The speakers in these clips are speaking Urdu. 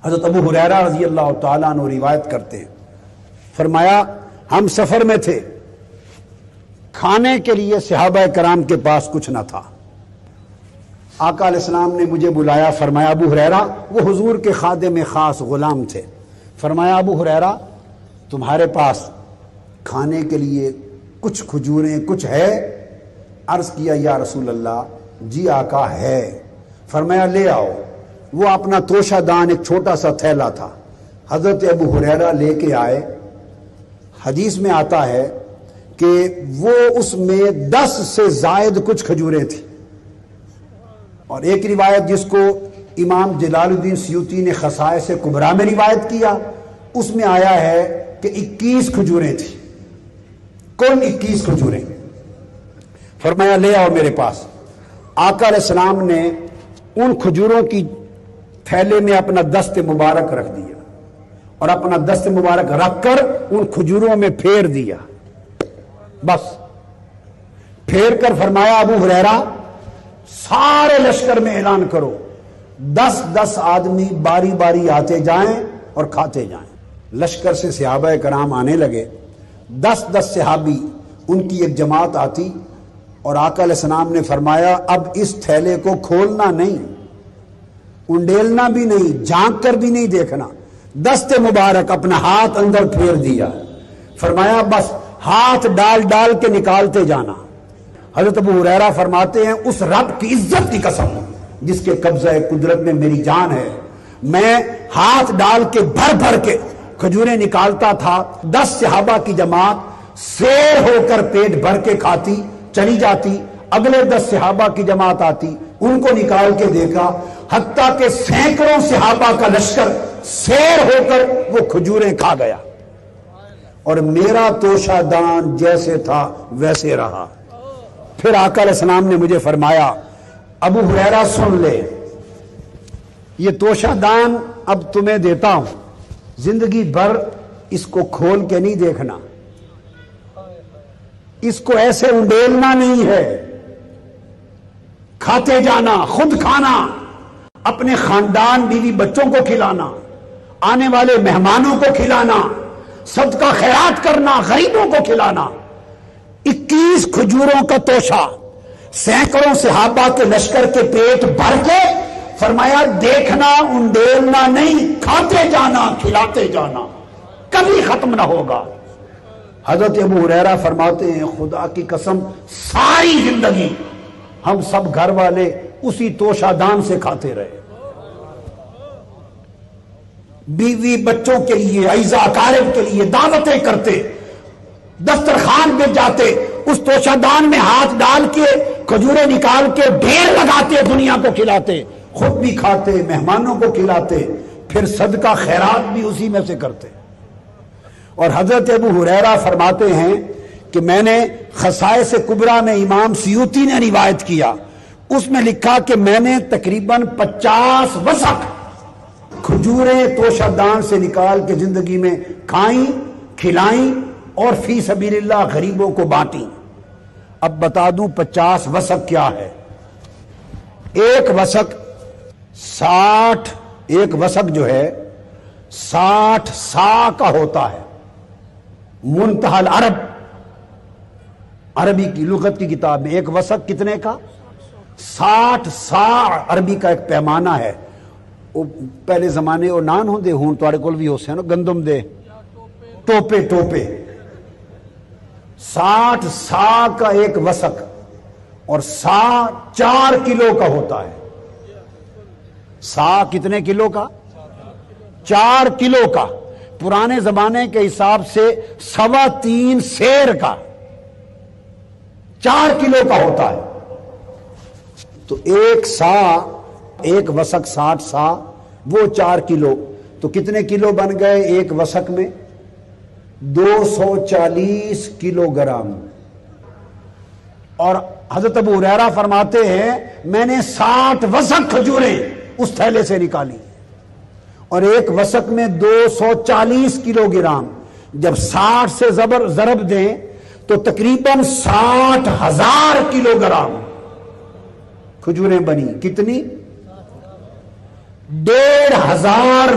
حضرت ابو ہریرہ رضی اللہ تعالیٰ عنہ روایت کرتے ہیں، فرمایا ہم سفر میں تھے، کھانے کے لیے صحابہ کرام کے پاس کچھ نہ تھا۔ آقا علیہ السلام نے مجھے بلایا، فرمایا ابو ہریرہ، وہ حضور کے خادم خاص غلام تھے، فرمایا ابو ہریرہ تمہارے پاس کھانے کے لیے کچھ کھجوریں کچھ ہے؟ عرض کیا یا رسول اللہ جی آقا ہے۔ فرمایا لے آؤ۔ وہ اپنا توشہ دان ایک چھوٹا سا تھیلا تھا، حضرت ابو ہریرہ لے کے آئے۔ حدیث میں آتا ہے کہ وہ اس میں 10 سے زائد کچھ کھجوریں تھیں، اور ایک روایت جس کو امام جلال الدین سیوطی نے خصائص کبریٰ میں روایت کیا، اس میں آیا ہے کہ 21 کھجوریں تھیں، کل 21 کھجوریں۔ فرمایا لے آؤ میرے پاس۔ آقا علیہ السلام نے ان کھجوروں کی تھیلے میں اپنا دست مبارک رکھ دیا، اور اپنا دست مبارک رکھ کر ان کھجوروں میں پھیر دیا، بس پھیر کر فرمایا ابو ہریرہ سارے لشکر میں اعلان کرو، 10 آدمی باری باری آتے جائیں اور کھاتے جائیں۔ لشکر سے صحابہ کرام آنے لگے، 10 صحابی، ان کی ایک جماعت آتی، اور آقا علیہ السلام نے فرمایا اب اس تھیلے کو کھولنا نہیں، انڈیلنا بھی نہیں، جھانک کر بھی نہیں دیکھنا، دست مبارک اپنا ہاتھ اندر پھیر دیا، فرمایا بس ہاتھ ڈال ڈال کے نکالتے جانا۔ حضرت ابو ہریرہ فرماتے ہیں اس رب کی عزت کی قسم جس کے قبضہ قدرت میں میری جان ہے، میں ہاتھ ڈال کے بھر بھر کے کھجوریں نکالتا تھا، 10 صحابہ کی جماعت سیر ہو کر پیٹ بھر کے کھاتی چلی جاتی، اگلے 10 صحابہ کی جماعت آتی، ان کو نکال کے دیکھا، حتیٰ کہ سینکڑوں صحابہ کا لشکر سیر ہو کر وہ کھجوریں کھا گیا، اور میرا توشہ دان جیسے تھا ویسے رہا۔ پھر آقا علیہ السلام نے مجھے فرمایا ابو ہریرہ سن لے، یہ توشہ دان اب تمہیں دیتا ہوں، زندگی بھر اس کو کھول کے نہیں دیکھنا، اس کو ایسے انڈیلنا نہیں ہے، کھاتے جانا، خود کھانا، اپنے خاندان بیوی بچوں کو کھلانا، آنے والے مہمانوں کو کھلانا، صدقہ خیرات کرنا، غریبوں کو کھلانا۔ 21 کھجوروں کا توشہ سینکڑوں صحابہ کے لشکر کے پیٹ بھر کے، فرمایا دیکھنا انڈیلنا نہیں، کھاتے جانا کھلاتے جانا، کبھی ختم نہ ہوگا۔ حضرت ابو ہریرہ فرماتے ہیں خدا کی قسم ساری زندگی ہم سب گھر والے اسی توشہ دان سے کھاتے رہے، بیوی بچوں کے لیے، عزیزہ اقارب کے لیے دعوتیں کرتے، دسترخوان پہ جاتے، اس توشہ دان میں ہاتھ ڈال کے کھجوریں نکال کے ڈھیر لگاتے، دنیا کو کھلاتے، خود بھی کھاتے، مہمانوں کو کھلاتے، پھر صدقہ خیرات بھی اسی میں سے کرتے۔ اور حضرت ابو ہریرہ فرماتے ہیں کہ میں نے خصائص کبریٰ میں امام سیوطی نے روایت کیا، اس میں لکھا کہ میں نے تقریباً 50 وسق کھجوریں توشہ دان سے نکال کے زندگی میں کھائیں، کھلائیں، اور فی سبیل اللہ غریبوں کو بانٹیں۔ اب بتا دوں 50 وسق کیا ہے۔ ایک وسق 60، ایک وسق جو ہے 60 سا کا ہوتا ہے۔ منتہی العرب عربی کی لغت کی کتاب میں ایک وسق کتنے کا؟ 60 سا عربی کا ایک پیمانہ ہے۔ وہ پہلے زمانے وہ نان ہوندے ہوں تواڈے کول بھی ہو سن گندم دے ٹوپے 60 سا کا ایک وسق، اور سا 4 کلو کا ہوتا ہے۔ سا کتنے کلو کا؟ 4 کلو کا۔ پرانے زمانے کے حساب سے 3.25 سیر کا 4 کلو کا ہوتا ہے۔ تو ایک سا، ایک وسق 60 سا، وہ 4 کلو، تو کتنے کلو بن گئے ایک وسق میں؟ 240 کلو گرام۔ اور حضرت ابو ہریرہ فرماتے ہیں میں نے 60 وسق کھجوریں اس تھیلے سے نکالی، اور ایک وسق میں 240 کلو گرام، جب 60 سے ضرب دیں تو تقریباً 60,000 کلو گرام کھجوریں بنی۔ کتنی؟ 1,500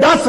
10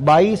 22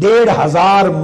1,500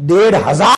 1,500